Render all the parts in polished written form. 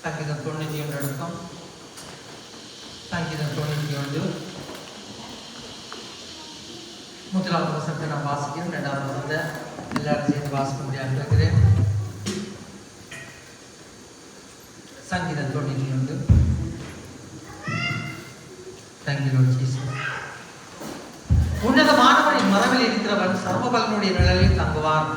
சங்கீதம் 91 எடுக்கும். சங்கீதம் 91 முதலாவது வசனத்தை நான் வாசிக்கிறேன். இரண்டாவது வசனத்தை எல்லாரும் சேர்ந்து வாசிக்க முடியாது இருக்கிறேன். சங்கீதம் 91. உன்னதமானவரின் மரபில் இருக்கிறவன் சர்வபலனுடைய நிழலில் தங்குவான்.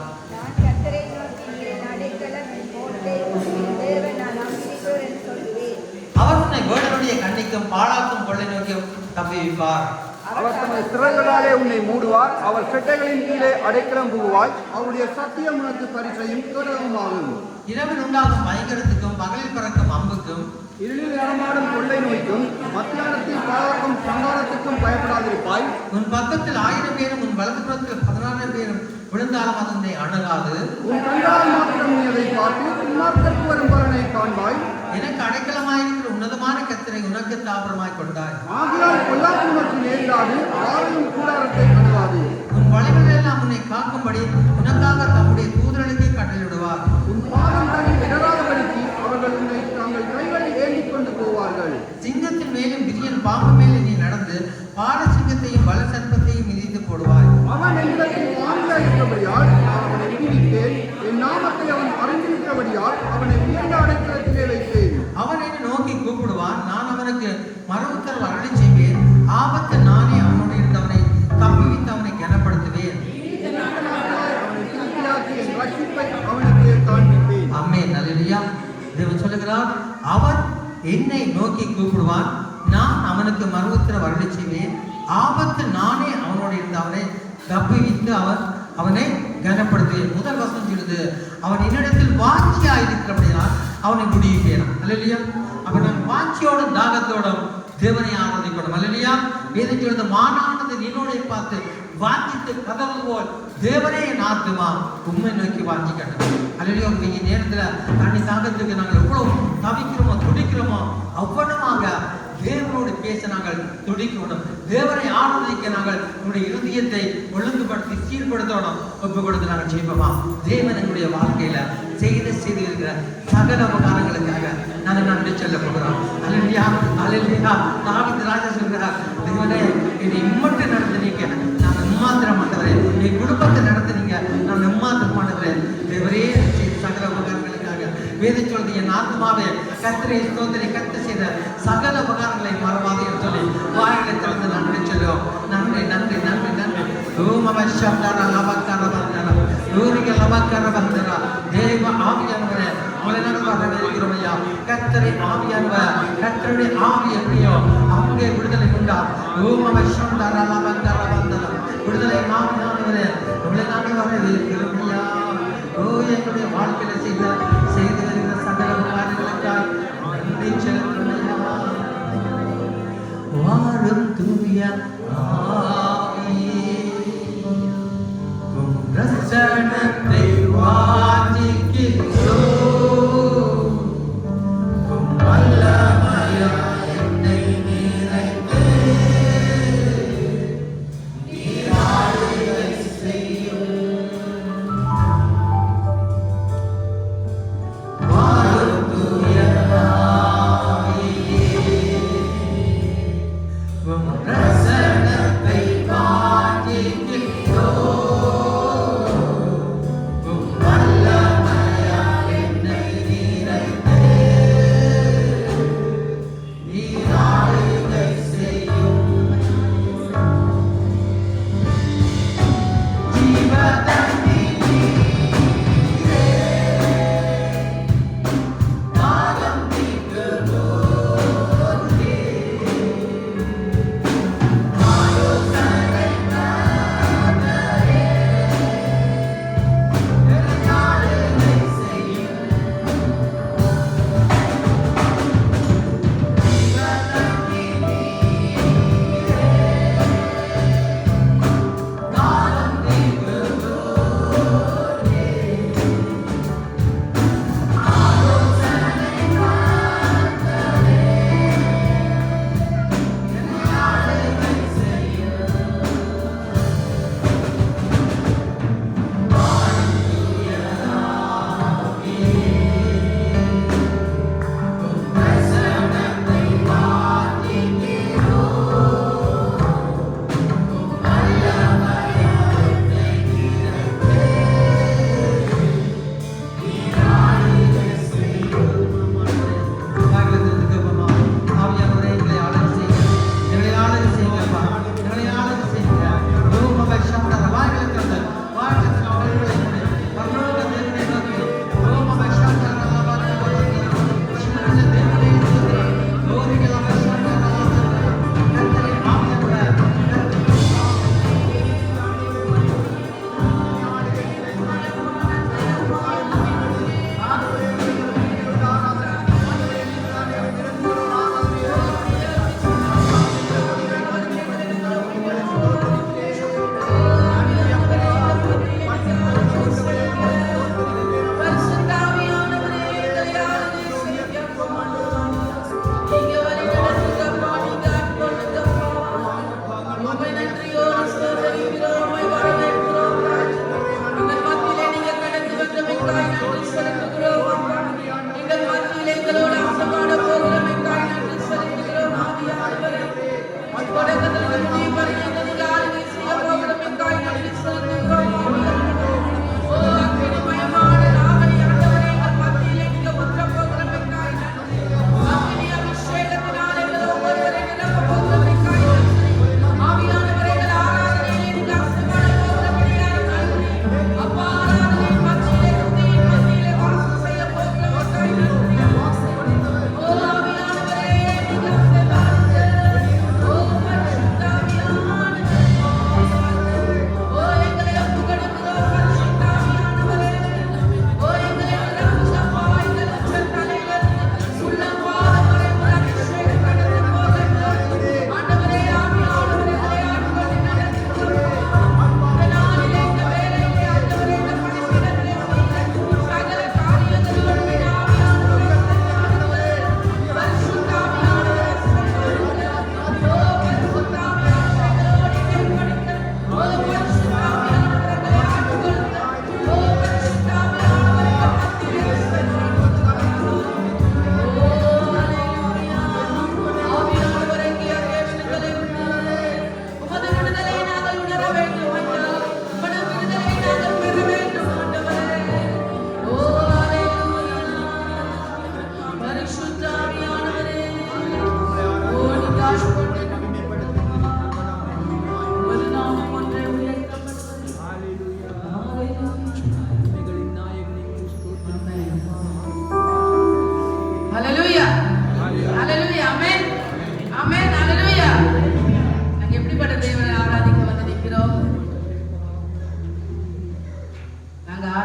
அவர் உன்னை வேடனுடைய கண்ணிக்கும் பாழாக்கும் கொள்ளை நோக்கியும் தப்புவிப்பார். அவர் தமது சிறகுகளாலே உன்னை மூடுவார். அவர் செட்டைகளின் கீழே அடைக்கலம் புகுவாய். அவருடைய சத்தியம் உனக்கு பரிசையும் தொடருமாகும். இரவில் உண்டாகும் பயங்கரத்துக்கும் பகலில் பறக்கும் அம்புக்கும் இருளில் நடமாடும் கொள்ளை நோய்க்கும் மத்தியானத்தில் பலருக்கும் சங்காரத்துக்கும் பயப்படாதிருப்பாய். உன் பக்கத்தில் 1000 பேரும் உன் வலதுபுறத்தில் 16 பேரும் விழுந்தாலும் அதனை அணுகாது. உன் கண்டால் மாத்திரம் நீ அதை பார்த்து துன்மார்க்கருக்கு வரும் பலனை காண்பாய். எனக்கு அடைக்கலமாயிருக்கிற உன்னதமான கர்த்தரை உனக்கு தாபரமாய் கொண்டாய். ஆகையால் பொல்லாப்பு உனக்கு நேரிடாது, ஆளும் கூடாரத்தை அணுகாது. உன் வழிகளெல்லாம் உன்னை காக்கும்படி உனக்காக தம்முடைய தூதர்களுக்கு கட்டளையிடுவார். உன் பாதம் தனி இடராதபடிக்கு அவர்கள் உன்னை தங்கள் கைகளை ஏந்திக் கொண்டு போவார்கள். சிங்கத்தின் மேலும் விரியன் பாம்பு மேலே நீ நடந்து பால சிங்கத்தையும் பல சர்ப்பத்தையும் மிதித்து போடுவாய். அவன் என்னிடத்தில் வாங்கியிருக்கிறபடியால் நான் அவனை விடுவித்தேன். என் நாமத்தை அவன் அறிந்திருக்கிறபடியால் அவனை உயர்ந்த அடைக்கலத்திலே வைத்தேன். அவன் என்னை நோக்கி கூப்பிடுவான், நான் அவனுக்கு மறுஉத்தரவு அருளி செய்வேன். ஆபத்து நானே அவனோடு இருந்தவனை தப்புவித்து அவனை கனப்படுத்துவேன். அவனை திருப்தியாக்கி என் ரட்சிப்பை அவனுக்கு காண்பிப்பேன். ஆமென். அல்லேலூயா. தேவன் சொல்லுகிறார், அவன் என்னை நோக்கி கூப்பிடுவான், நான் அவனுக்கு மறுஉத்தரவு அருளி செய்வேன். ஆபத்து நானே அவனோடு இருந்தவனை தப்புவித்து அவனை கனப்படுத்துவேன். முதல் வசனம் சொல்லுது, அவன் என்னிடத்தில் வாஞ்சியா இருக்கிறபடியால் அவனை விடுவிப்பேன். அல்லேலூயா. அப்ப நான் வாஞ்சியோடும் தாகத்தோடும் தேவனை ஆராதிக்கணும். அல்லேலூயா. வேதம் சொல்லுது, மானானது நின்னோடை பார்த்து வாஞ்சித்து கதவு போல் தேவனே என் ஆத்துமா உண்மை நோக்கி வாஞ்சிக்கட்டும். அல்லேலூயா. நீங்க நேரத்துல தண்ணி தாகத்துக்கு நாங்கள் எவ்வளவு தவிக்கிறோமோ துடிக்கிறோமோ அவ்வளவாக தேவனோடு பேச நாங்கள் துடிக்கணும். தேவனை ஆராதிக்க நாங்கள் நம்முடைய இருதயத்தை ஒழுங்குபடுத்தி சீர்படுத்தணும். ஒப்பு கொடுத்து நாங்கள் ஜெபிப்போமா? தேவன் எங்களுடைய வாழ்க்கையில செய்திருக்கிற சகல உபகாரங்களுக்காக நாங்கள் நன்றி சொல்ல போகிறோம். அல்லேலூயா. அல்லேலூயா. தாவீது ராஜா சொல்கிறார், தேவனே என்னை இம்மட்டு நடத்துனீங்க, நான் எம்மாத்திரம் மாட்டவரே. என் குடும்பத்தை நடத்துனீங்க, நான் எம்மாத்திரம் மாட்டவரே. தேவரே சகல உபகாரங்களுக்காக வேதம் சொல்றது, என் ஆத்மாவே கர்த்தரை ஸ்தோத்திரி, கர்த்தர் செய்த சகல உபகாரங்களை மறவாதே என்று சொல்லி வாய்களை திறந்து நன்றி சொல்லுவோம். நன்றி நன்றி நன்றி நன்றி. தேவ ஆவியானவரே, இருக்கிறோமையா கர்த்தரை ஆவியானவர், கர்த்தருடைய ஆவி எப்படியோ அங்கே விடுதலை உண்டா. விடுதலை ஆவியானவரே, உங்களை நாங்கள் வரவேற்கிறோமையா. என்னுடைய வாழ்க்கையில செய்து வருகிற சகல காரியங்களுக்காக நன்றி செலுத்துமையா. வாழும் தூய ஆவியே, உம் ரட்சணத்தை வாஞ்சிக்கிறோம். உம் வல்லமையால் என்னை நிறைத்து நீர் ஆளுகை செய்யும். வாழும் தூய ஆவியே, உம் ரட்சணத்தை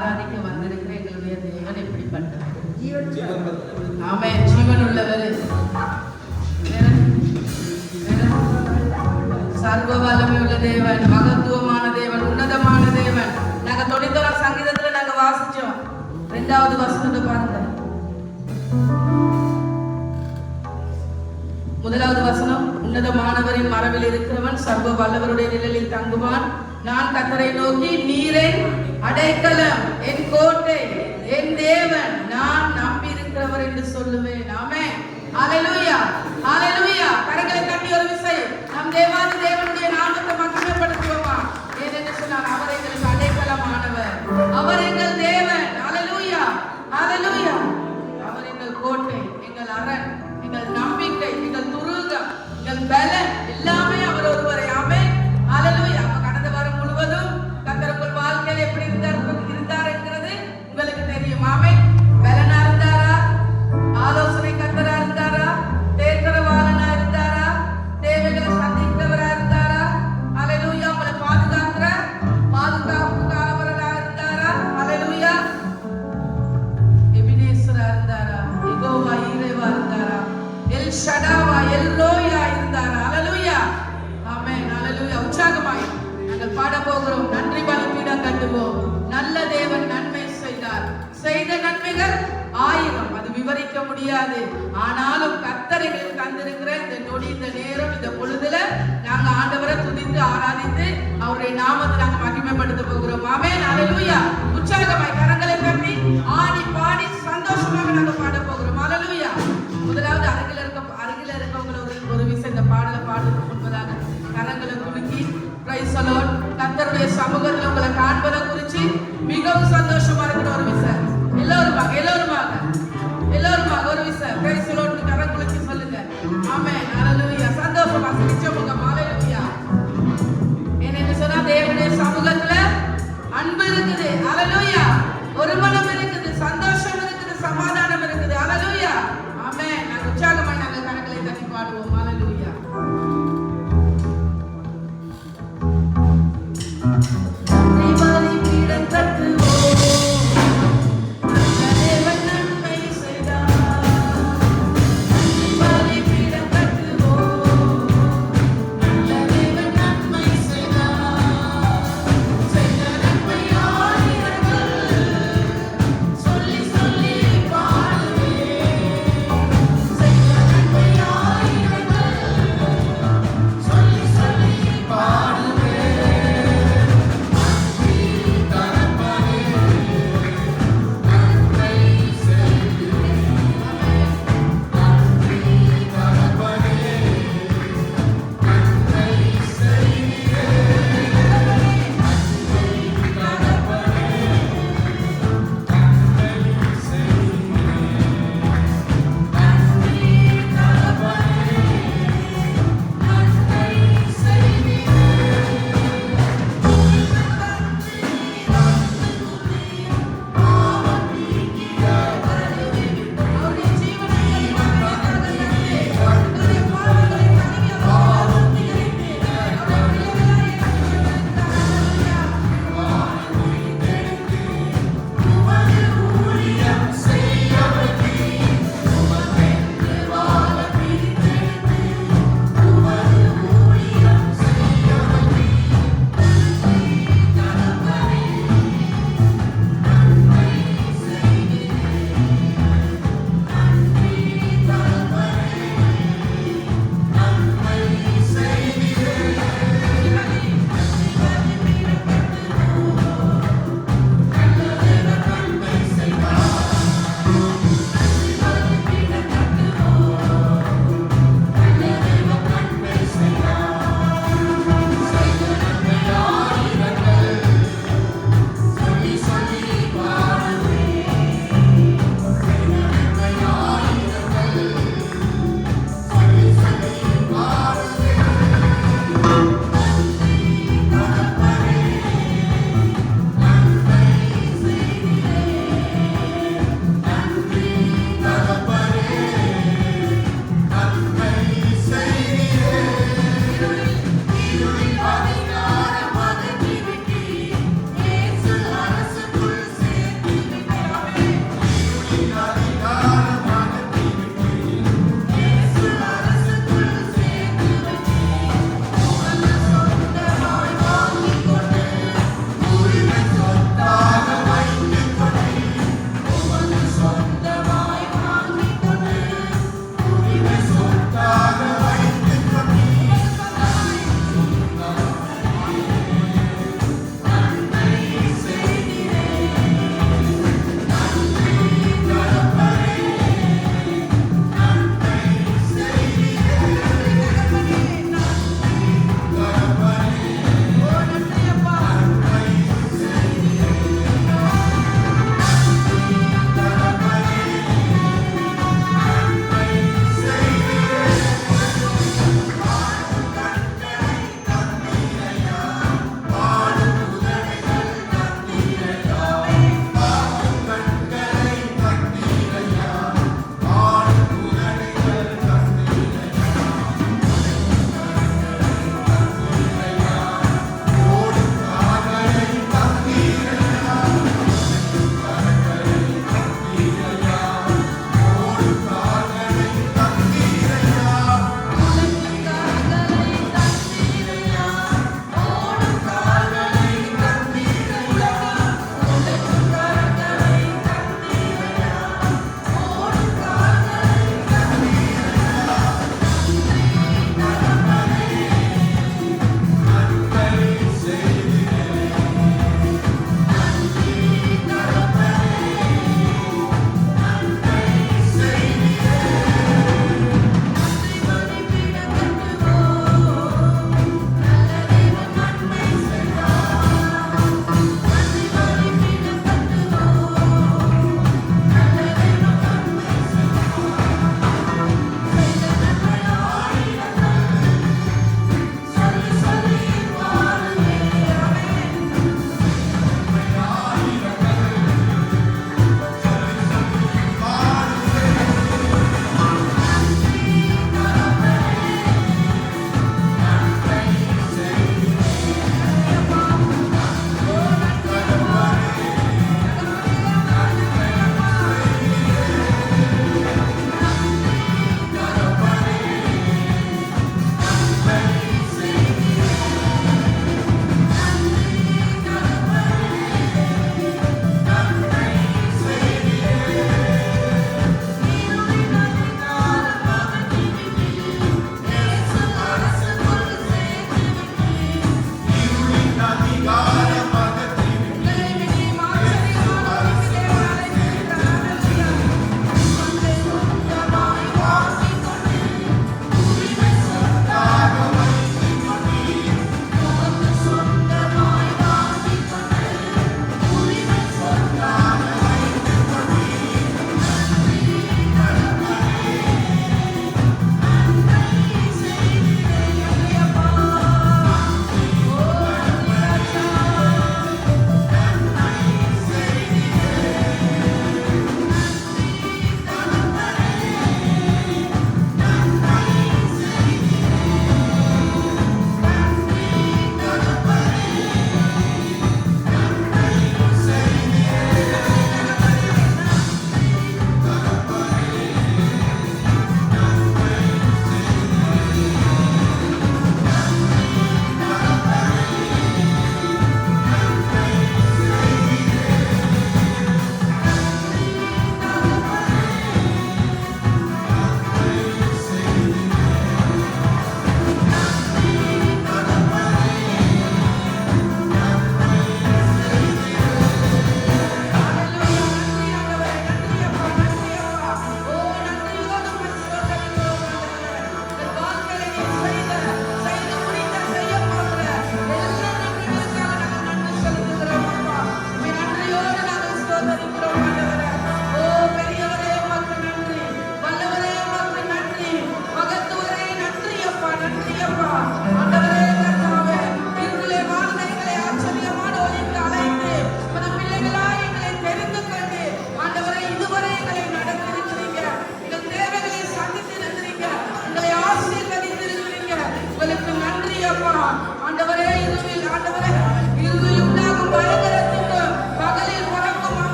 ஆராதிக்க வந்திருக்கிற எங்களுடைய தேவன் எப்படிப்பட்டவர்? ஜீவன் ஆமென். ஜீவன் உள்ளவர், சர்வ வல்லமை உள்ள தேவன், மகத்துவமான தேவன், உன்னதமான தேவன். நாங்க 91 சங்கீதத்துல நாங்க வாசிச்சோம். 2வது வசனத்தை பாருங்க. 1வது வசனம், உன்னதமானவரின் மரபில் இருக்கிறவன் சர்வ வல்லவருடைய நிழலில் தங்குவான். நான் கர்த்தரை நோக்கி, நீரே அடைக்கலம், என் கோட்டை, என் தேவன், நான் நம்பி இருக்கிறவர் என்று சொல்லுவேன். ஆமென். ஹalleluya, ஹalleluya. கரங்களை தட்டி ஒரு விசை நம் தேவாதி தேவனுடைய நாமத்தை மகிமைப்படுத்துவோமா? ஏனென்று சொன்னால் அவர் எங்களுக்கு அடைக்கலமானவர், அவர் எங்கள் தேவன். ஹalleluya, ஹalleluya. அவர் எங்கள் கோட்டை, எங்கள் அரண், எங்கள் நம்பிக்கை, எங்கள் துருகம், எங்கள் பலன், எல்லாமே அவர் ஒருவரே. ஆமென். ஹalleluya. கடந்த வாரம் முழுவதும் கர்த்தர் உங்கள் வாழ்க்கையில் எப்படி இருந்தார் என்கிறது உங்களுக்கு தெரியும். ஆமென். பலனா இருந்தாரா? ஆலோசனை கர்த்தரா இருந்தாரா? தேற்றரவாளனா இருந்தாரா? தேவைகளை சந்திக்கிறவரா இருந்தாரா? ஹalleluya. உங்களை பாதுகாக்கிற பாதுகாப்புக்காரரா இருந்தாரா? ஹalleluya. எபினேசரா இருந்தாரா? யெகோவா ஈரேவா இருந்தாரா? எல் ஷடாவா, எல் ரோயா இருந்தாரா? ஹalleluya. ஆமென். ஹalleluya. உற்சாகமாய் நாங்கள் பாட போகிறோம். நன்றி பலிபீடம் கட்டுவோம். நல்ல தேவன் நன்மை செய்தார், செய்த நன்மைகள் 1000, அது விவரிக்க முடியாது. ஆனாலும் கர்த்தர் எங்களுக்கு தந்திருக்கிற இந்த நொடி, இந்த நேரம், இந்த பொழுதுல நாங்க ஆண்டவரை துதித்து ஆராதித்து அவருடைய நாமத்தை நாங்க மகிமைப்படுத்த போகிறோம். ஆமென். ஹalleluya. உற்சாகமாய் கரங்களை தட்டி ஆடி பாடி சந்தோஷமாக நாங்க பாட போகிறோம். ஹalleluya. முதலாவது அருகில இருக்கவங்கள ஒரு விஷயம் இந்த பாடலை பாடுறதுக்கு முன்பதாக கரங்களை குலுக்கி பிரைஸ் தி லார்ட், கர்த்தருடைய சமூகத்தில் உங்களை காண்பதை குறித்து மிகவும் சந்தோஷமா இருக்கிற ஒரு விஷயம். எல்லாருமாக ஒரு விஷயம் பிரைஸ் தி லார்ட் கரம் குலுக்கி சொல்லுங்க. ஆமென். ஹalleluya. சந்தோஷமா சிரிச்சவங்க. ஹalleluya. என்னன்னு சொன்னா தேவனுடைய சமூகத்துல அன்பு இருக்குது. ஹalleluya. ஒரு மனம் இருக்குது, சந்தோஷம் இருக்குது, சமாதானம் இருக்குது. ஹalleluya. ஆமென். நாங்க உற்சாகமாய் நாங்கள் கரங்களை தட்டி பாடுவோம். ஹalleluya. நன்றி பலிபீடம் கட்டுவோம். நல்ல தேவன்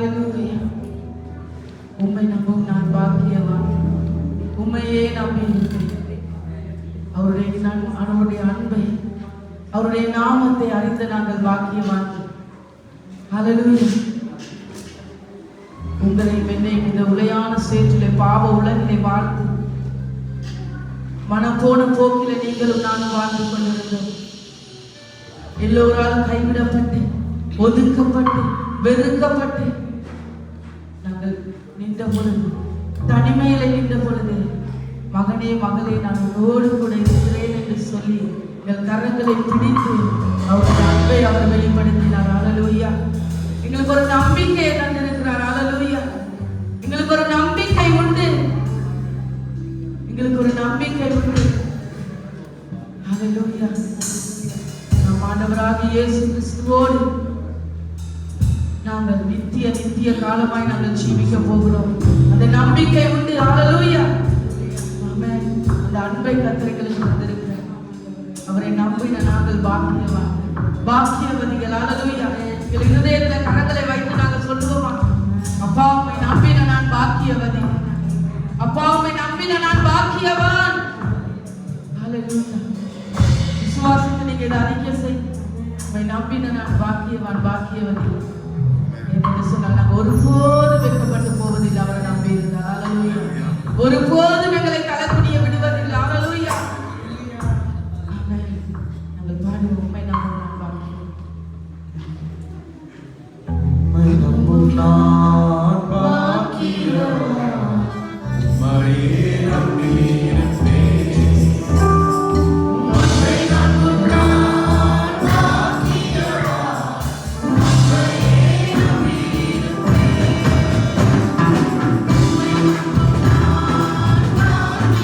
ஹalleluya. உம்மை நம்பும் நான் பாக்கியவான். உம்மையே நம்பி இருக்கிறேன். அவருடைய அன்பை, அவருடைய நாமத்தை அறிந்த நாங்கள் பாக்கியவான்கள். ஹalleluya. உங்களை என்னை இந்த உளையான சேற்றிலே பாவ உலகிலே வாழ்ந்து மனம் போன போக்கிலே நீங்களும் நானும் வாழ்ந்து கொண்டிருந்தோம். எல்லோராலும் கைவிடப்பட்டு, ஒதுக்கப்பட்டு, வெறுக்கப்பட்டு நாங்கள் நின்ற பொழுது, தனிமையில நின்ற பொழுது, மகனே மகளே நான் உன்னோடு கூட இருக்கிறேன் என்று சொல்லி எங்கள் கரங்களை பிடித்து அவருடைய அன்பை அவர் வெளிப்படுத்தினார். ஹalleluya. எங்களுக்கு ஒரு நம்பிக்கையை தந்திருக்கிறார். ஹalleluya. எங்களுக்கு ஒரு நம்பிக்கை உண்டு. எங்களுக்கு ஒரு நம்பிக்கை உண்டு. ஹalleluya. நம் ஆண்டவராகிய இயேசு கிறிஸ்துவோடு நாங்கள் நித்திய காலமாய் நாங்கள் ஜீவிக்க போகிறோம். அந்த நம்பிக்கை உண்டு. ஹalleluya. ஆமென். அந்த அன்பை கர்த்தருக்கு தந்திருக்கிறார். அவரை நம்பின நாங்கள் பாக்கியவதிகள். ஹalleluya. எங்கள் இருதயத்தில் கரங்களை வைத்து நாங்கள் சொல்லுவோமா, அப்பா உம்மை நம்பின நான் பாக்கியவதி, அப்பா உம்மை நம்பின நான் பாக்கியவான். ஹalleluya. விசுவாசத்தை நீங்க இதை அறிக்கை செய்ய, உம்மை நம்பின நான் பாக்கியவான், பாக்கியவதி என்று சொன்னால் நாங்கள் ஒருபோதும் வெட்கப்பட்டு போவதில்லை. அவரை நம்பி இருந்தார். ஹalleluya. ஒருபோதும் எங்களை தலைக்குனிய விடுவதில்லை. ஹalleluya. ஆமென். நாங்கள் பாடுவோம், உம்மை நம்பின நான் பாக்கியவான். உம்மை நம்பும் நான் பாக்கியவான். உம்மையே நம்பியிருப்பேன். உம்மை நம்பும் நான் பாக்கியவான். உம்மையே நம்பியிருப்பேன். உம்மை நம்பும் நான் பாக்கியவான்.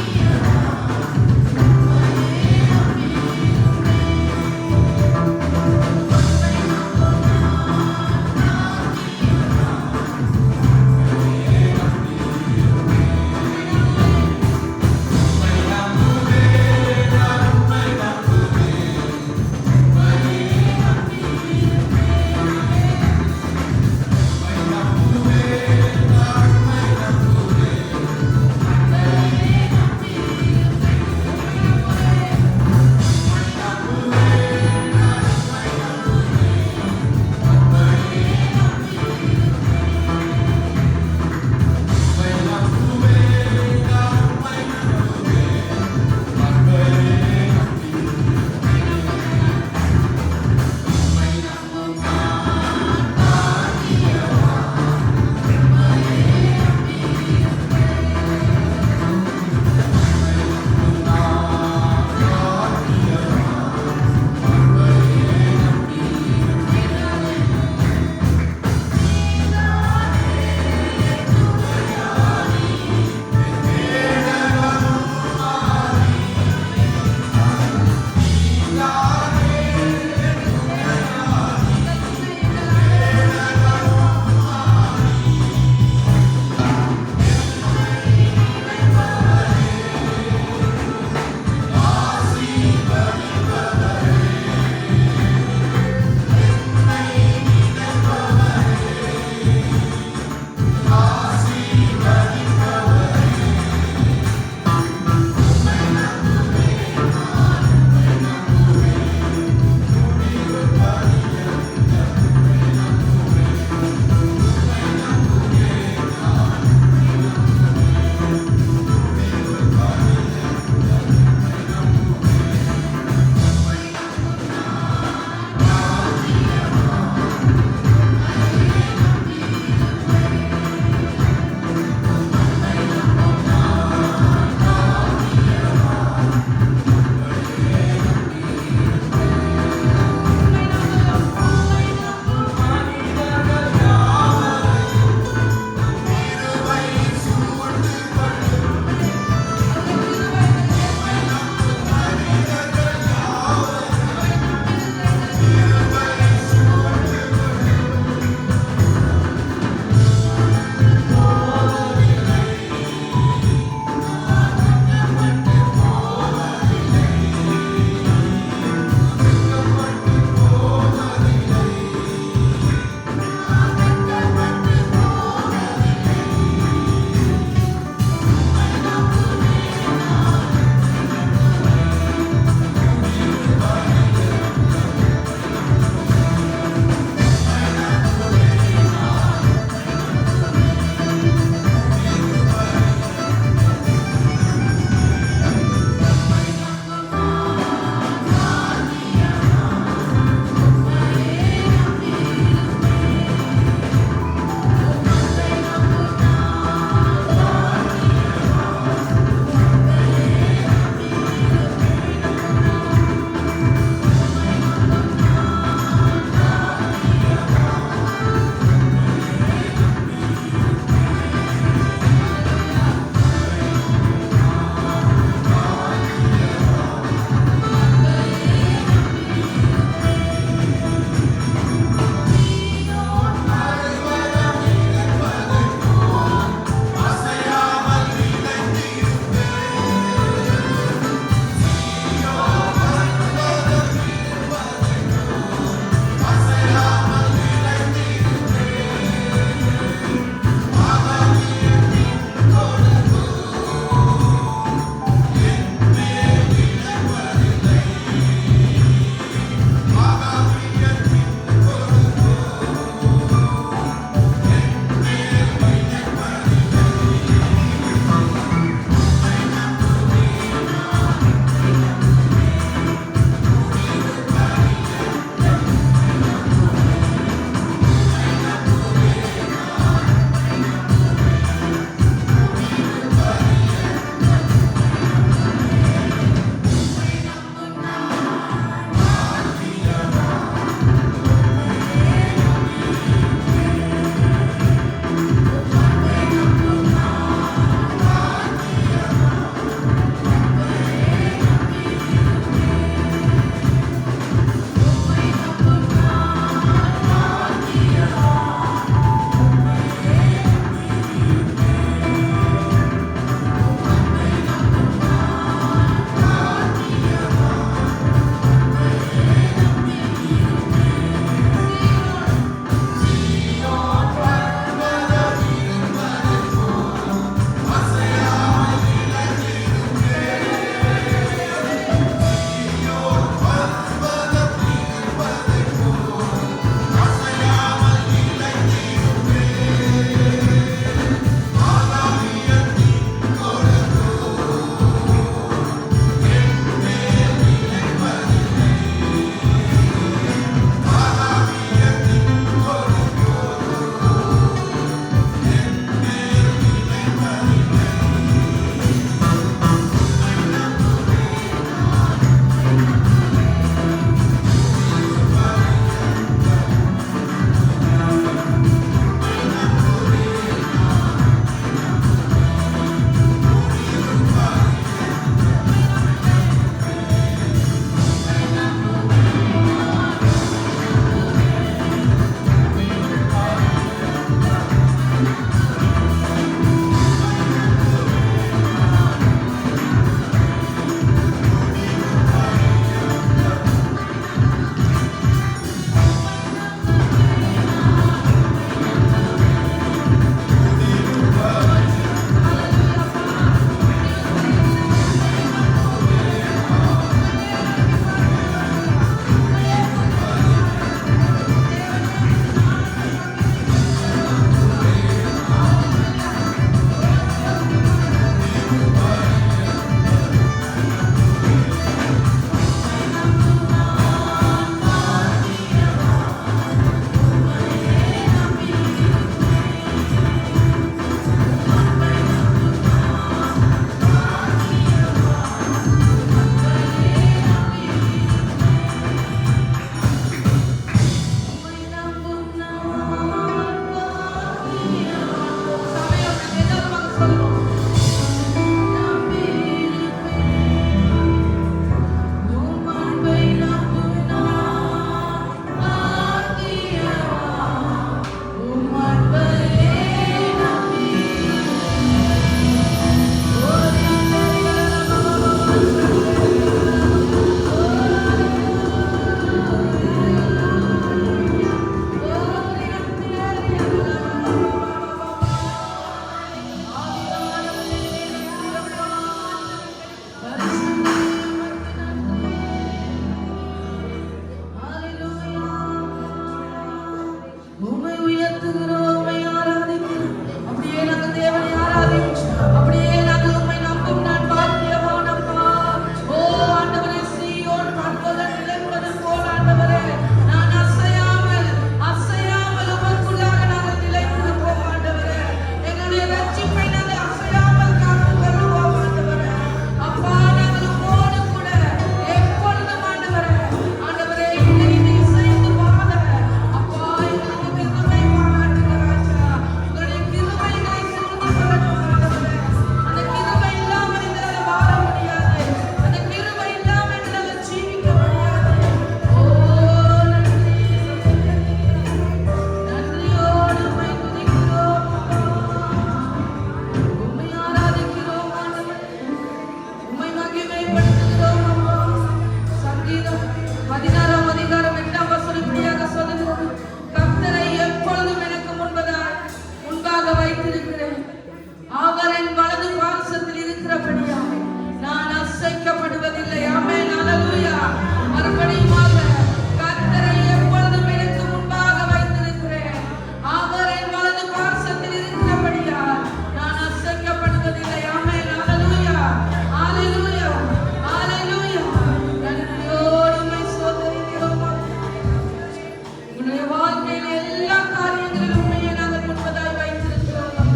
எங்களுடைய வாழ்க்கையில் எல்லா காரியங்களிலும் உண்மையை நாங்கள் முன்பதாய் வைத்திருக்கிறோம்.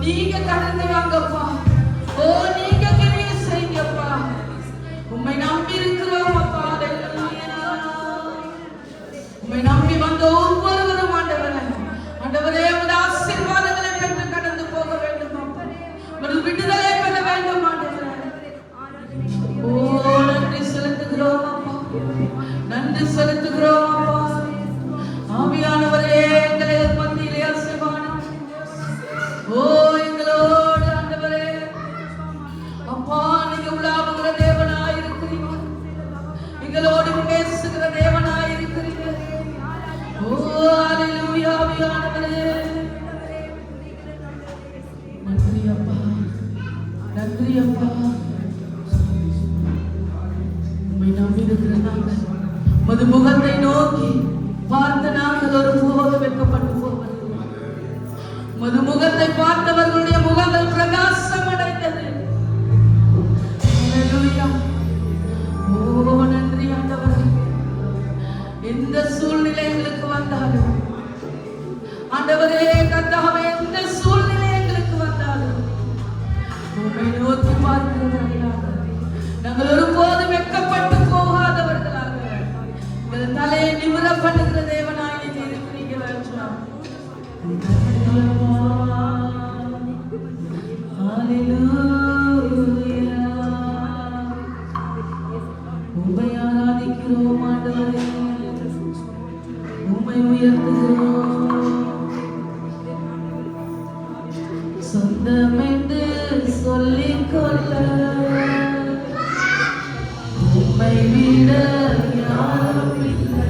நீங்க கடந்து வாங்கப்பா. ஓ, நீங்க கிரியை செய்யுங்கப்பா. உம்மை நம்பி இருக்கிறோம் அப்பா. உம்மை நம்பி வந்த ஒவ்வொருவரும் ஆண்டவரே, ஆண்டவரே, உமது ஆசீர்வாதங்களை பெற்று கடந்து போக வேண்டும் அப்பா. உமது விடுதலை பெற வேண்டும் ஆண்டவரே. ஓ, நன்றி செலுத்துகிறோம் அப்பா. நன்றி செலுத்துகிறோம் அப்பா. ஆவியானவரே, எங்களை மத்தியிலே அசைவாடும். ஓ, எங்களோடு ஆண்டவரே அப்பா, நீங்க உலாவுகிற தேவனாய் இருக்கிறீங்க. எங்களோடு பேசுகிற தேவனாய் இருக்கிறீங்க. ஓ, ஹல்லேலூயா. ஆவியானவரே, நன்றி அப்பா. நன்றி அப்பா. உம்மை நம்பி இருக்கிற நாங்கள் உமது முகத்தை நோக்கி பார்த்த நாங்கள் ஒருபோது வெட்கப்பட்டு போவதில்லை. உமது முகத்தை பார்த்தவர்களுடைய முகங்கள் பிரகாசம் அடைந்தது. ஹல்லேலூயா. ஓ, நன்றி ஆண்டவரே. எந்த சூழ்நிலை எங்களுக்கு வந்தாலும் ஆண்டவரே கர்த்தாவே, எந்த சூழ்நிலை எங்களுக்கு வந்தாலும் உம்மை நோக்கி பார்க்கிறவர்களாக, நாங்கள் ஒருபோதும் வெட்கப்பட்டு போகாதவர்களாக, உங்கள் தலையை நிமிர பண்ணுகிற தேவனாய் நீங்க இருக்கிறீங்க. ஹல்லேலூயா. உம்மை ஆராதிக்கிறோம் ஆண்டவரே. உம்மை உயர்த்துகிறோம். சொந்தம் என்று சொல்லிக் கொள்ள உம்மை விட யாரும் இல்லை.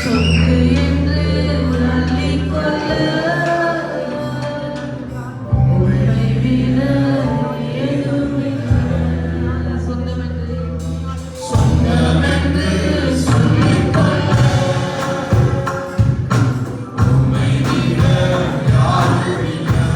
சொத்து என்று சொல்லிக் கொள்ள உம்மை விட ஏதும் இல்லை. சொந்தம் என்று சொல்லிக் கொள்ள உம்மை விட யாரும் இல்லை.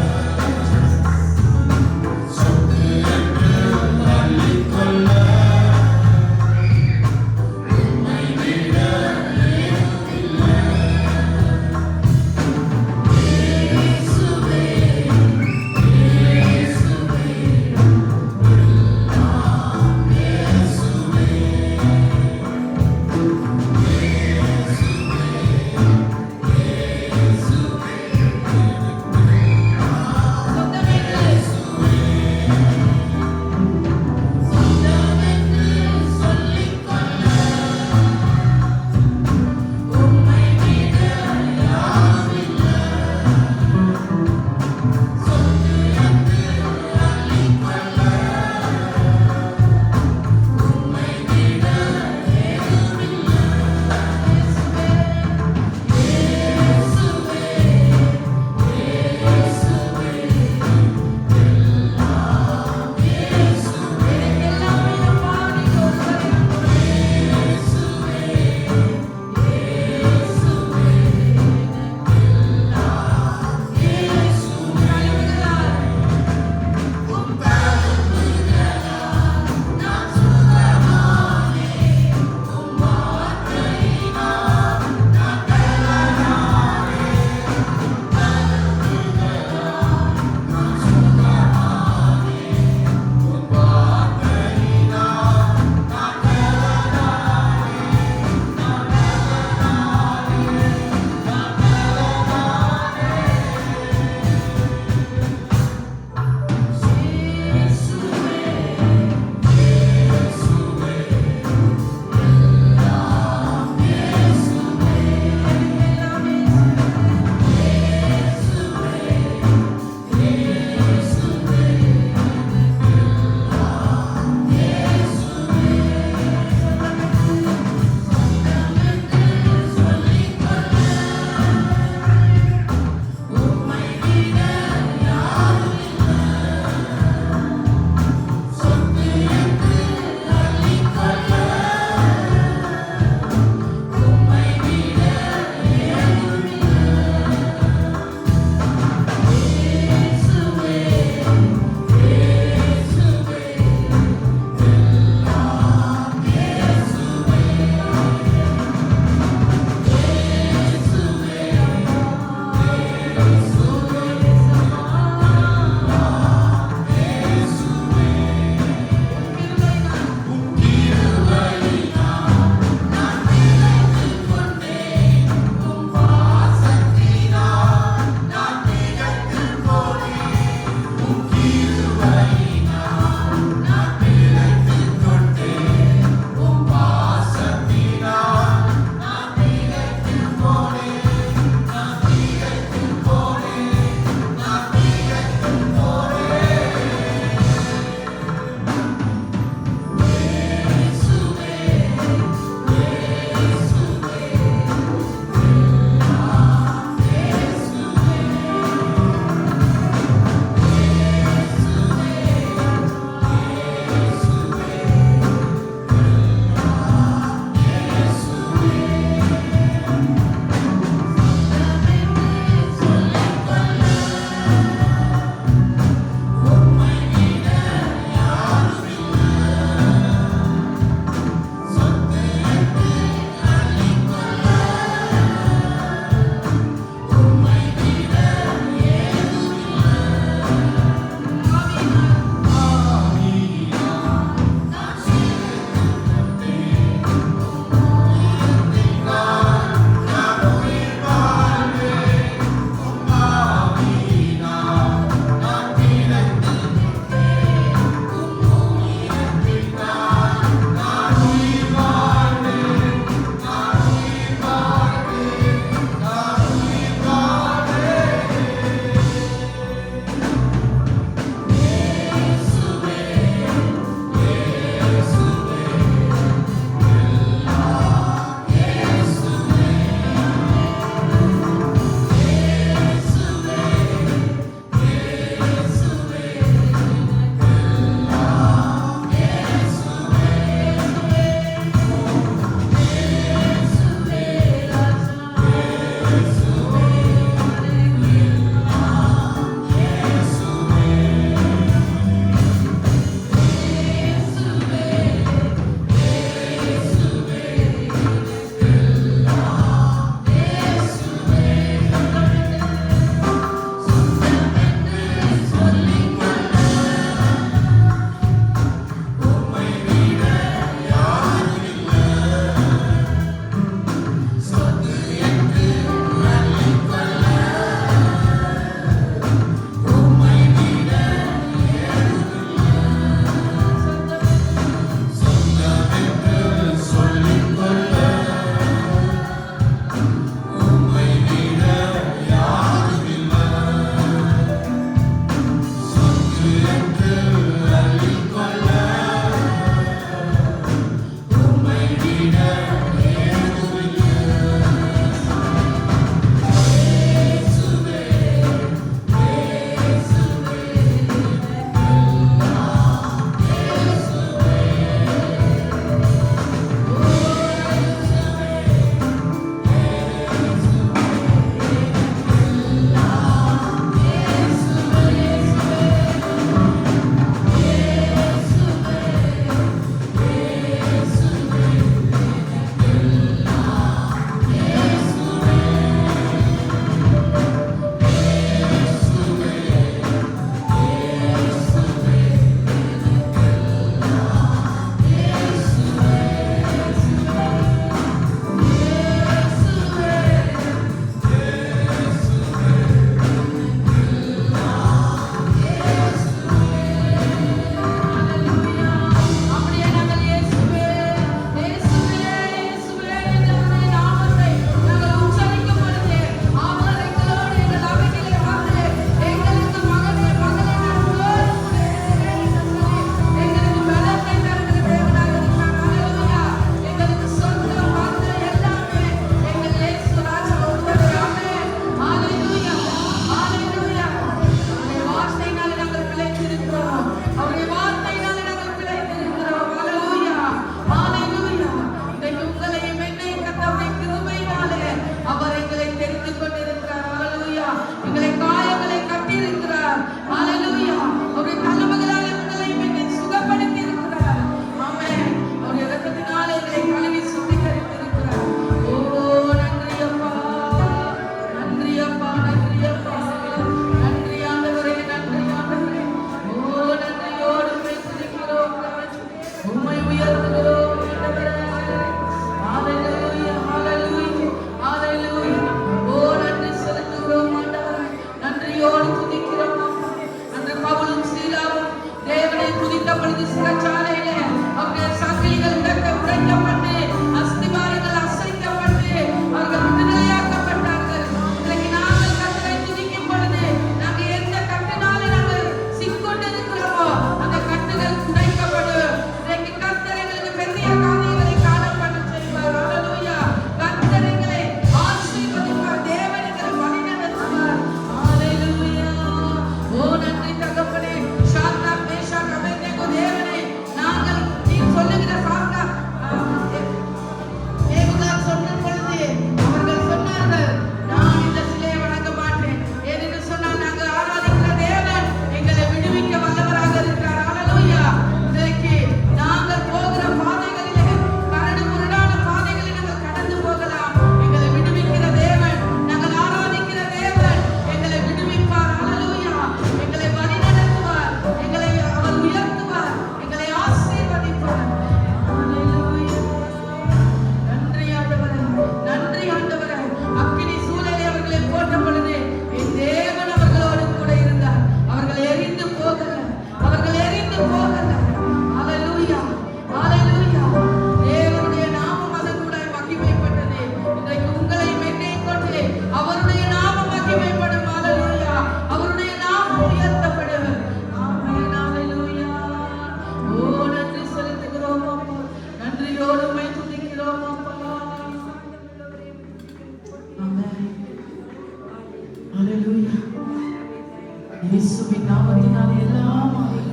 இயேசுவின் நாமத்தினாலே எல்லாம் மாறும்.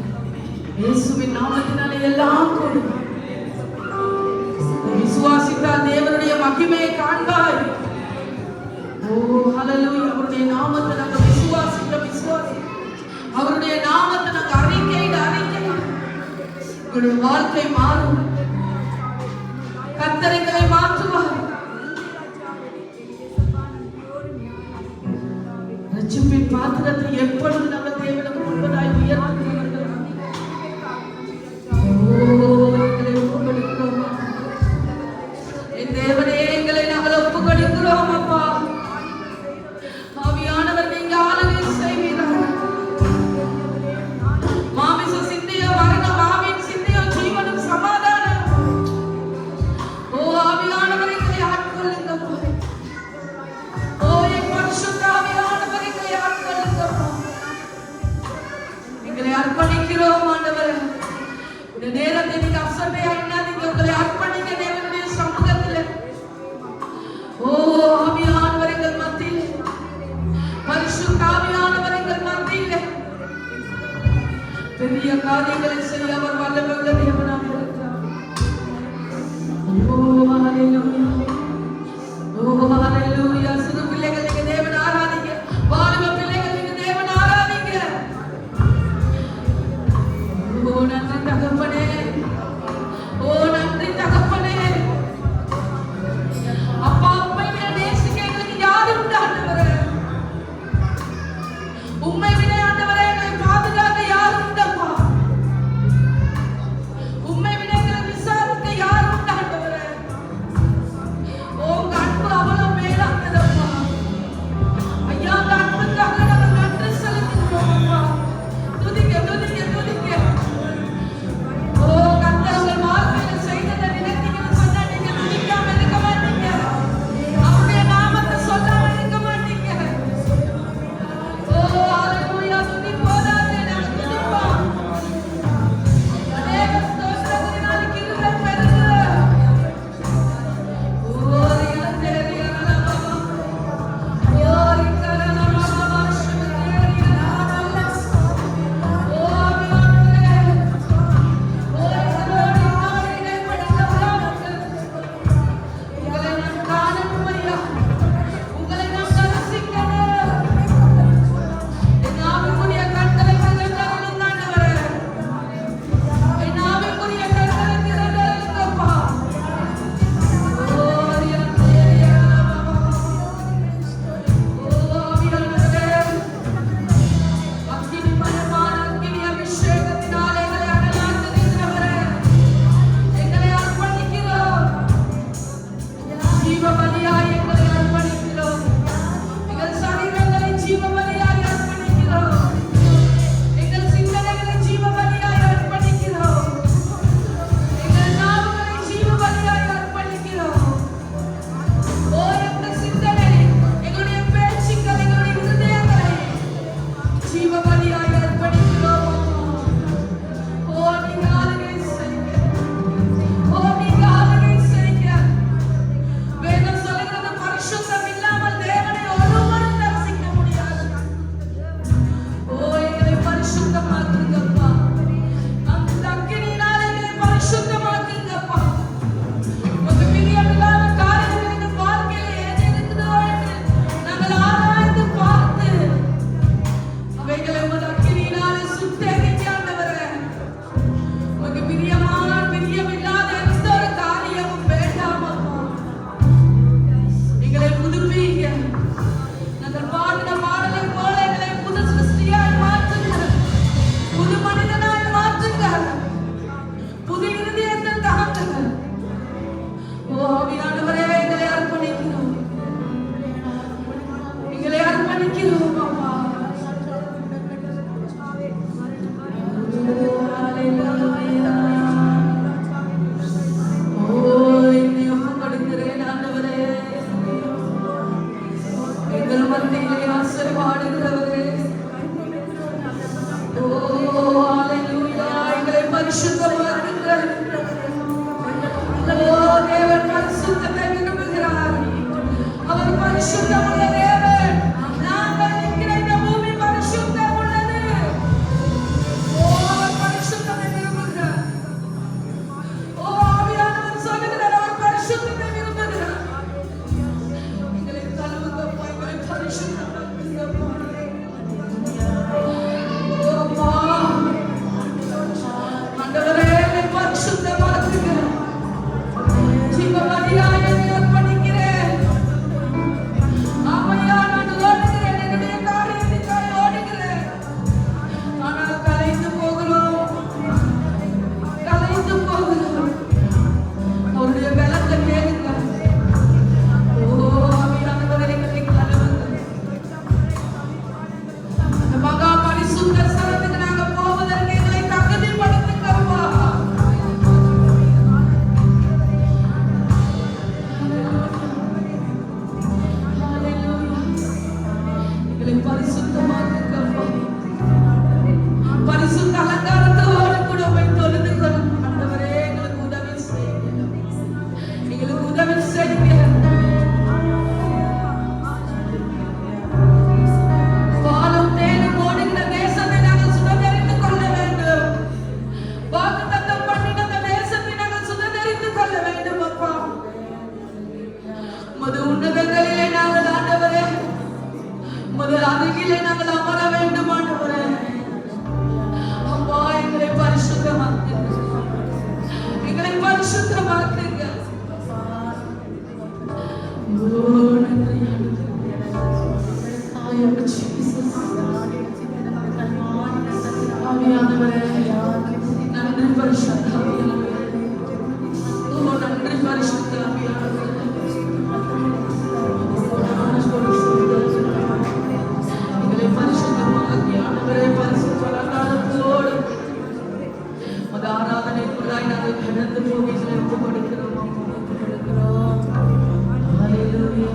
இயேசுவின் நாமத்தினாலே எல்லாம் கூடும். விசுவாசித்தால் தேவனுடைய மகிமையை காண்பாய். ஓ ஹல்லேலூயா. அவருடைய நாமத்தை நாங்கள் விசுவாசி அவருடைய நாமத்தை நாங்கள் அறிக்கை உங்களுடைய வாழ்க்கை மாறும். கர்த்தர் எங்களை மாற்றுவார். ரட்சிப்பின் பாத்திரத்தை எப்பொழுது நாங்கள் தேவனுக்கு முன்பதாய் உயர்த்துகிறோம். எங்களை ஒப்புக்கொடுக்கிறோம். என் தேவனே, எங்களை நாங்கள் ஒப்புக்கொடுக்கிறோம். அப்பா ஆவியானவர், நீங்க ஆளுகை செய்வீராக. மாமிச சிந்தையோ மரணம், ஆவியின் சிந்தையோ ஜீவனும் சமாதானம். ஓ ஆவியானவர், எங்களை ஆட்கொள்ளுங்கப்பா. ஓ என் பரிசுத்த ஆவியானவர், எங்களை ஆட்கொள்ளுங்கப்பா. எங்களை அர்ப்பணிக்கிறோம் ஆண்டவரே. இந்த நேரத்தை நீங்க அசட்டையா எண்ணாதீங்க. உங்களை அர்ப்பணிக்க தேவனுடைய சமூகத்தில். ஓ ஆவியானவர் எங்கள் மத்தியில், பரிசுத்த ஆவியானவர் எங்கள் மத்தியில் பெரிய காரியங்களை செய்ய அவர் வல்லமையுள்ள தேவனாக இருக்கிறார். ஓ ஹல்லேலூயா. ஓ ஹல்லேலூயா. சிறு பிள்ளைகள் நீங்க தேவனை ஆராதிங்க. வாலிப பிள்ளைகள் நீங்க தேவனை ஆராதிங்க. ஓ நன்றி தகப்பனே. ஓ நன்றி தகப்பனே. அப்பா, உம்மை விட நேசிக்க எங்களுக்கு யாரும் உண்டு ஆண்டவரே. உம்மை விட ஆண்டவரே எங்களை பாதுகாக்க யாரும் உண்டப்பா. உம்மை விட எங்களை விசாரிக்க யாரும் உண்டு ஆண்டவரே. ஓ உங்க அன்பு அவ்வளவு மேலானதப்பா. ஐயா, அந்த அன்புக்காக நாங்கள் நன்றி செலுத்துகிறோம் அப்பா. துதிக்க துதிக்க துதிக்க. ஓ கர்த்தர் உங்கள் வாழ்க்கையில் செய்ததை நினைத்தீங்கன்னு சொன்னா நீங்க துதிக்காம இருக்க மாட்டீங்க. அவருடைய நாமத்தை சொல்லாம இருக்க மாட்டீங்க. ஓ ஹல்லேலூயா. துதி போதாது, நாங்கள் துதிப்போம். அநேக ஸ்தோத்திரங்களினால் கிருபை பெருகு. ஓ ரியலதேரியா நலமா. ஓ ரிக்கரலமா சுமதேரியா நலமா. ஓ ஆவியானவரே. ஓ எங்களோடு ஆவியினை படித்தவராக உங்களை நாம் காணணும் ஐயா. உங்களை நாம் தரிசிக்கணும். என் ஆவிக்குரிய கண்களை திறந்தருளுங்க ஆண்டவரே. என் ஆவிக்குரிய கண்களை திறந்தருளுங்கப்பா. ஓ ரியலதேரியா நலமா. ஓ ஆவியானவரே, அக்கினிமயமான அக்கினி அபிஷேகத்தினால் எங்களை அனலாக்குகிறவரே, எங்களை அர்ப்பணிக்கிறோம். ஜீவ பலியாய் எங்களை அர்ப்பணிக்கிறோம். எங்கள் சரீரங்களை ஜீவ பலியாய் அர்ப்பணிக்கிறோம். எங்கள் சிந்தனைகளை ஜீவ பலியாய் அர்ப்பணிக்கிறோம். எங்கள் நாவுகளை ஜீவ பலியாய் அர்ப்பணிக்கிறோம். ஓ எங்கள் சிந்தனை, எங்களுடைய பேச்சுக்கள், எங்களுடைய இருதயங்களை ஜீவ பலியாய் அர்ப்பணிக்கிறோம். ஓ நீங்க ஆளுகை செய்யுங்க. ஓ நீங்க ஆளுகை செய்யுங்க. வேதம் சொல்லுகிறது, பரிசுத்தம் இல்லாமல் தேவனை ஒருவரும் தரிசிக்க முடியாது. ஓ எங்களை பரிசுத்தமாக்குங்கப்பா. அந்த அக்கினியினால் எங்களை பரிசுத்தமாக்குங்கப்பா. உமக்கு பிரியமில்லாத காரியங்கள் எங்கள் வாழ்க்கையில் ஏது இருக்குதோ என்று நாங்கள் ஆராய்ந்து பார்த்து அவைகளை உமது அக்கினியினாலே சுட்டெரிக்க ஆண்டவரே. உமக்கு பிரியமில்லாத எந்த ஒரு காரியமும் வேண்டாம் அப்பா. எங்களை புதுப்பீங்க. நாங்கள் பாடின பாடலை போல எங்களை புது சிருஷ்டியாய் மாற்றுங்க. புது மனிதனாய் மாற்றுங்க. புது இருதயத்தை தாங்குங்க. ஓ ஆவியானவரே, எங்களை அர்ப்பணிக்கிறோம். எங்களை அர்ப்பணிக்கிறோம் அப்பா. ஓ ஹல்லேலூயா. ஓ என்னை ஒப்புக்கொடுக்கிறேன் ஆண்டவரே. எங்கள் மத்தியிலே ஆசீர்வாடுகிறவரே. ஓ ஹல்லேலூயா. எங்களை பரிசுத்தமாக்குங்க. ஓ தேவன் பரிசுத்தத்தை விரும்புகிறார். அவர் பரிசுத்தமுள்ள தேவன். நாங்கள் இருக்கிற இந்த பூமி பரிசுத்தம் உள்ளது. உமது உன்னதங்களிலே நாங்கள் ஆண்டவரே, உமது அருகிலே நாங்கள் அமர வேண்டும் ஆண்டவரே. அப்பா, எங்களை பரிசுத்தமாக்குங்க, எங்களை பரிசுத்தமாக்குங்க. ஓ நன்றி ஆவியானவரே, நன்றி பரிசுத்த ஆவியானவரே. ஓ நன்றி பரிசுத்த ஆவியானவரே. எங்களை பரிசுத்தமாக்கி ஆண்டவரே, பரிசுத்த அலங்காரத்தோடு உமது ஆராதனைக்குள்ளாய் நாங்கள் கடந்து போய் எங்களை ஒப்புக் கொடுக்கிறோம். ஹல்லேலூயா.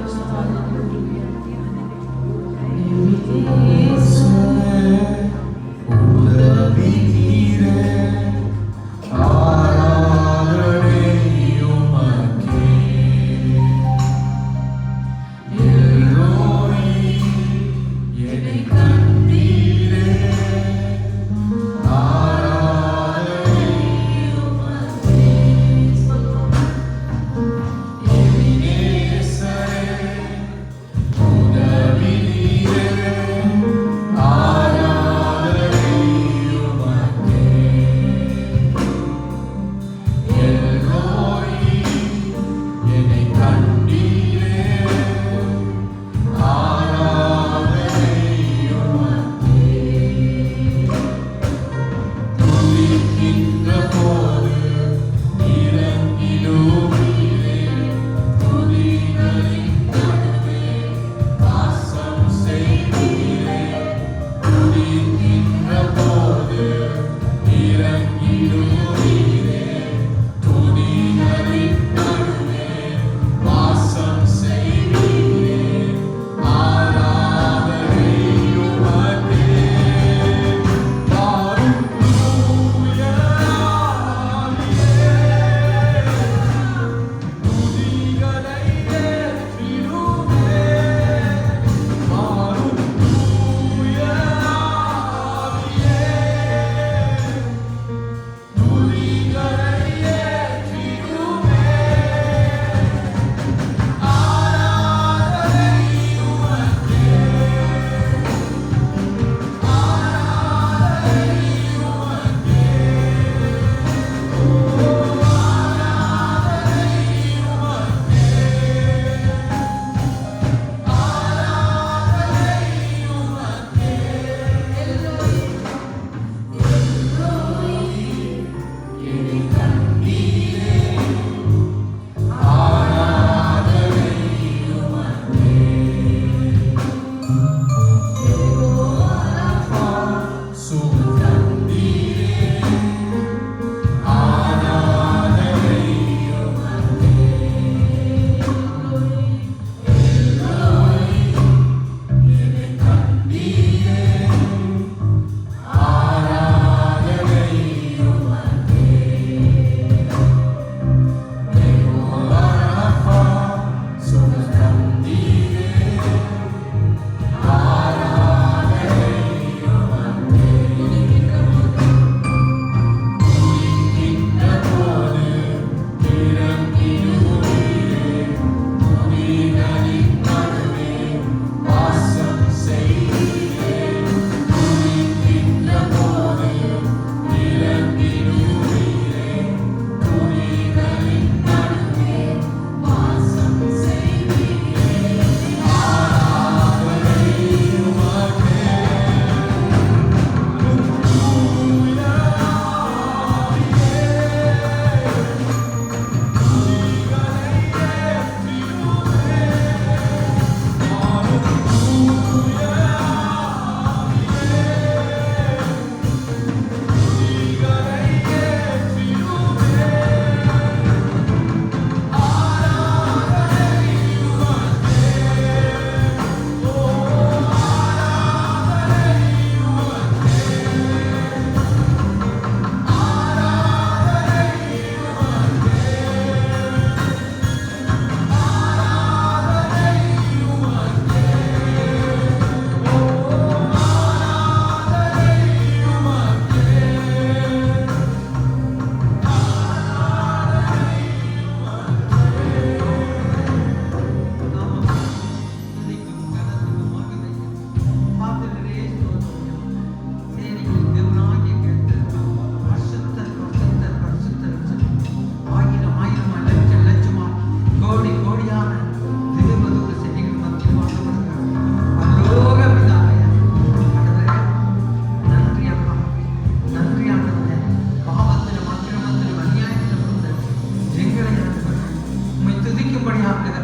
ஆக்குக,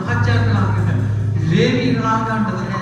ராஜாக்களாக்குக, லேவியர்களாக ஆண்டவரே